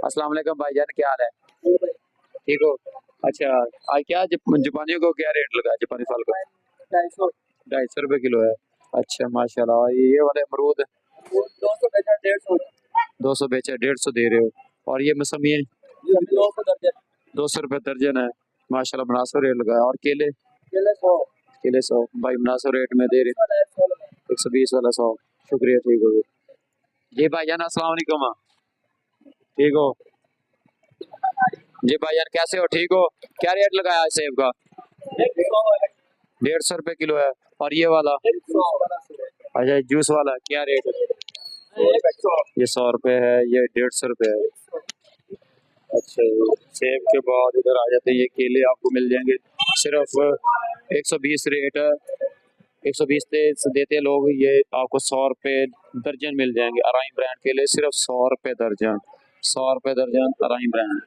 अस्सलाम वालेकुम भाईजान, क्या हाल है? ठीक हो? अच्छा, आज क्या जापानियों को क्या रेट लगा है जापानी फल का? 250 रुपये किलो है। अच्छा माशाल्लाह। ये वाले अमरूद 200 बेचा, 150 दे रहे हो। और ये मौसमी 200 रुपये दर्जन है। माशाल्लाह मुनासिब रेट लगा है। और केले केले 100 भाई मुनासिब रेट में दे रहे। 120 वाला 100। शुक्रिया, ठीक हो गया जी भाईजान। अस्सलाम वालेकुम। ठीक हो जी भाईजान, कैसे हो? ठीक हो? क्या रेट लगाया है सेब का? 150 रुपये किलो है। और ये वाला? अच्छा, जूस वाला क्या रेट है? ये 100 रुपये है, ये 150 रुपये है। अच्छा जी। सेब के बाद इधर आ जाते हैं, ये केले आपको मिल जाएंगे सिर्फ 120 रेट है। 120 देते हैं लोग, ये आपको 100 रुपये दर्जन मिल जाएंगे। अराइम ब्रांड केले सिर्फ 100 रुपये दर्जन। 100 रुपये दर्जन अराइम ब्रांड।